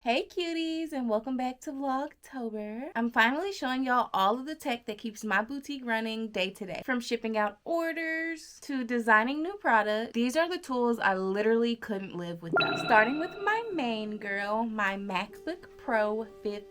Hey cuties, and welcome back to Vlogtober. I'm finally showing y'all all of the tech that keeps my boutique running day to day. From shipping out orders to designing new products, these are the tools I literally couldn't live without. Starting with my main girl, my MacBook Pro 15.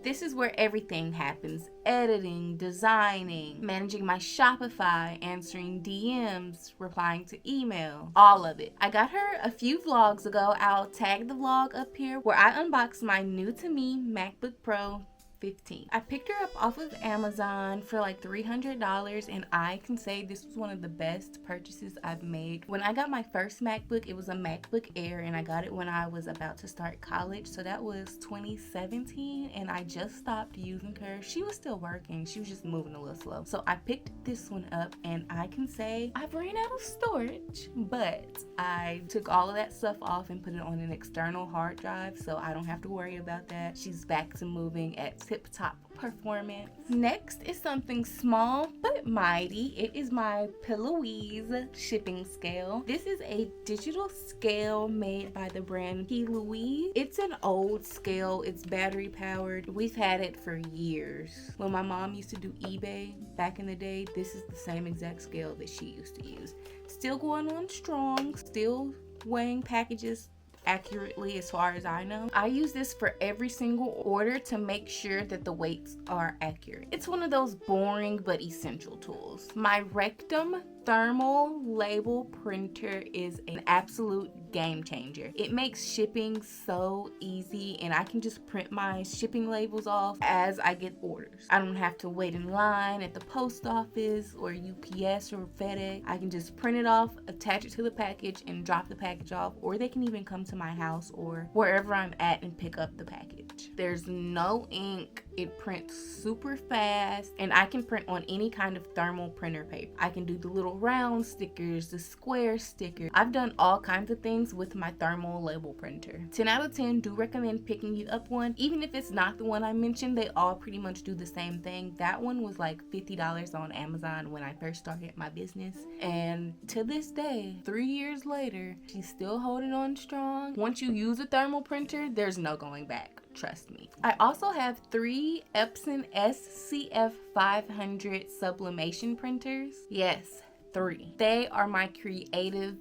This is where everything happens. Editing, designing, managing my Shopify, answering DMs, replying to email, all of it. I got her a few vlogs ago. I'll tag the vlog up here where I unboxed my new to me MacBook Pro 15. I picked her up off of Amazon for like $300, and I can say this was one of the best purchases I've made. When I got my first MacBook, it was a MacBook Air, and I got it when I was about to start college, so that was 2017, and I just stopped using her. She was still working, she was just moving a little slow. So I picked this one up, and I can say I've ran out of storage, but I took all of that stuff off and put it on an external hard drive, so I don't have to worry about that. She's back to moving at tip-top performance. Next is something small but mighty. It is my Pelouze shipping scale. This is a digital scale made by the brand Pelouze. It's an old scale. It's battery powered. We've had it for years. When my mom used to do eBay back in the day, this is the same exact scale that she used to use. Still going on strong, still weighing packages accurately as far as I know. I use this for every single order to make sure that the weights are accurate. It's one of those boring but essential tools. My REKDOM thermal label printer is an absolute game changer. It makes shipping so easy, and I can just print my shipping labels off as I get orders. I don't have to wait in line at the post office or UPS or FedEx. I can just print it off, attach it to the package, and drop the package off, or they can even come to my house or wherever I'm at and pick up the package. There's no ink. It prints super fast, and I can print on any kind of thermal printer paper. I can do the little round stickers, the square stickers. I've done all kinds of things with my thermal label printer. 10 out of 10, do recommend picking you up one. Even if it's not the one I mentioned, they all pretty much do the same thing. That one was like $50 on Amazon when I first started my business, and to this day, 3 years later, she's still holding on strong. Once you use a thermal printer, there's no going back. Trust me. I also have 3 Epson SCF500 sublimation printers. Yes, 3. They are my creative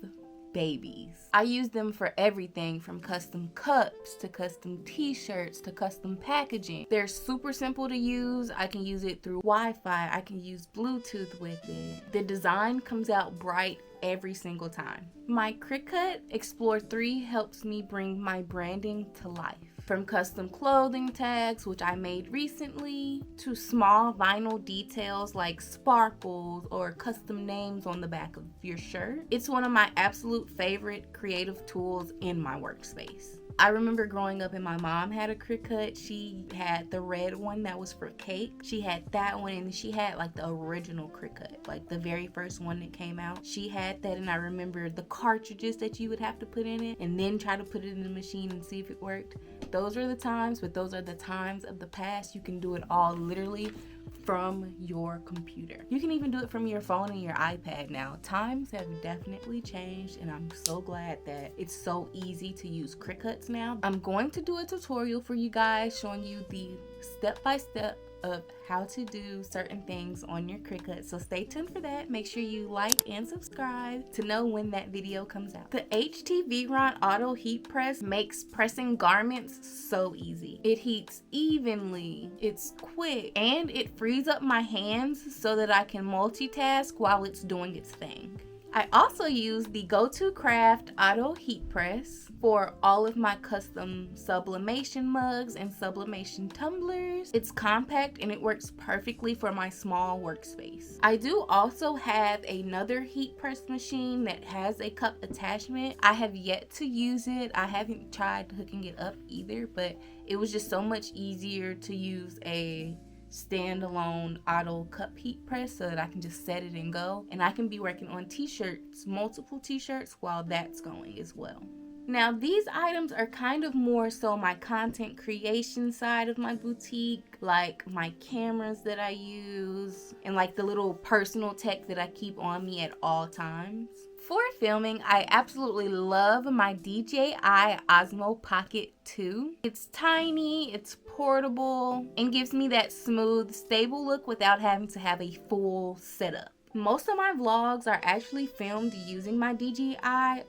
babies. I use them for everything from custom cups to custom t-shirts to custom packaging. They're super simple to use. I can use it through Wi-Fi. I can use Bluetooth with it. The design comes out bright every single time. My Cricut Explore 3 helps me bring my branding to life. From custom clothing tags, which I made recently, to small vinyl details like sparkles or custom names on the back of your shirt. It's one of my absolute favorite creative tools in my workspace. I remember growing up and my mom had a Cricut. She had the red one that was for cake. She had that one, and she had like the original Cricut, like the very first one that came out. She had that, and I remember the cartridges that you would have to put in it and then try to put it in the machine and see if it worked. Those are the times, but those are the times of the past. You can do it all literally from your computer. You can even do it from your phone and your iPad now. Times have definitely changed, and I'm so glad that it's so easy to use Cricuts now. I'm going to do a tutorial for you guys showing you the step-by-step of how to do certain things on your Cricut, so stay tuned for that. Make sure you like and subscribe to know when that video comes out. The HTVRONT Auto Heat Press makes pressing garments so easy. It heats evenly, it's quick, and it frees up my hands so that I can multitask while it's doing its thing. I also use the Go2Craft Auto Heat Press for all of my custom sublimation mugs and sublimation tumblers. It's compact and it works perfectly for my small workspace. I do also have another heat press machine that has a cup attachment. I have yet to use it. I haven't tried hooking it up either, but it was just so much easier to use a standalone auto cup heat press so that I can just set it and go, and I can be working on t-shirts, multiple t-shirts, while that's going as well. Now, these items are kind of more so my content creation side of my boutique, like my cameras that I use and like the little personal tech that I keep on me at all times. For filming, I absolutely love my DJI Osmo Pocket 2. It's tiny, it's portable, and gives me that smooth, stable look without having to have a full setup. Most of my vlogs are actually filmed using my DJI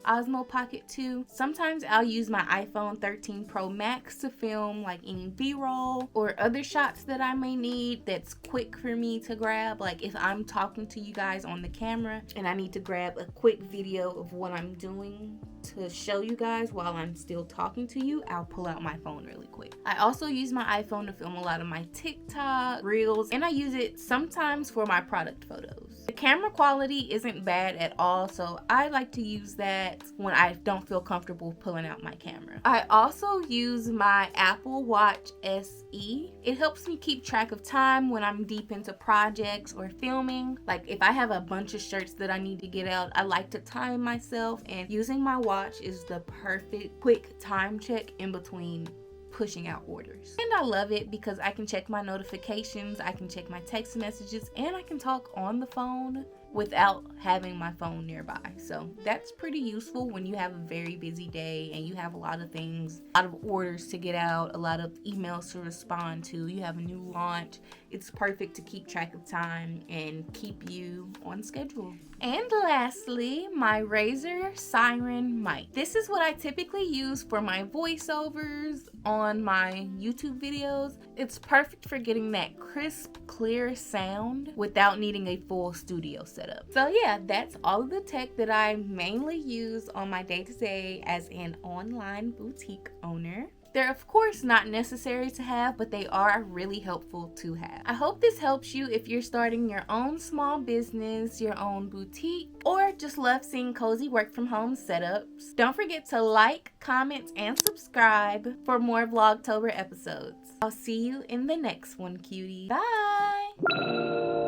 Osmo Pocket 2. Sometimes I'll use my iPhone 13 Pro Max to film like any B-roll or other shots that I may need that's quick for me to grab. Like if I'm talking to you guys on the camera and I need to grab a quick video of what I'm doing to show you guys while I'm still talking to you, I'll pull out my phone really quick. I also use my iPhone to film a lot of my TikTok, Reels, and I use it sometimes for my product photos. The camera quality isn't bad at all, so I like to use that when I don't feel comfortable pulling out my camera. I also use my Apple Watch SE. It helps me keep track of time when I'm deep into projects or filming. Like if I have a bunch of shirts that I need to get out, I like to time myself, and using my watch is the perfect quick time check in between pushing out orders. And I love it because I can check my notifications, I can check my text messages, and I can talk on the phone without having my phone nearby. So that's pretty useful when you have a very busy day and you have a lot of things, a lot of orders to get out, a lot of emails to respond to, you have a new launch. It's perfect to keep track of time and keep you on schedule. And lastly, my Razer Siren mic. This is what I typically use for my voiceovers on my YouTube videos. It's perfect for getting that crisp, clear sound without needing a full studio setup. So yeah, that's all of the tech that I mainly use on my day-to-day as an online boutique owner. They're of course not necessary to have, but they are really helpful to have. I hope this helps you if you're starting your own small business, your own boutique, or just love seeing cozy work from home setups. Don't forget to like, comment, and subscribe for more Vlogtober episodes. I'll see you in the next one, cutie. Bye!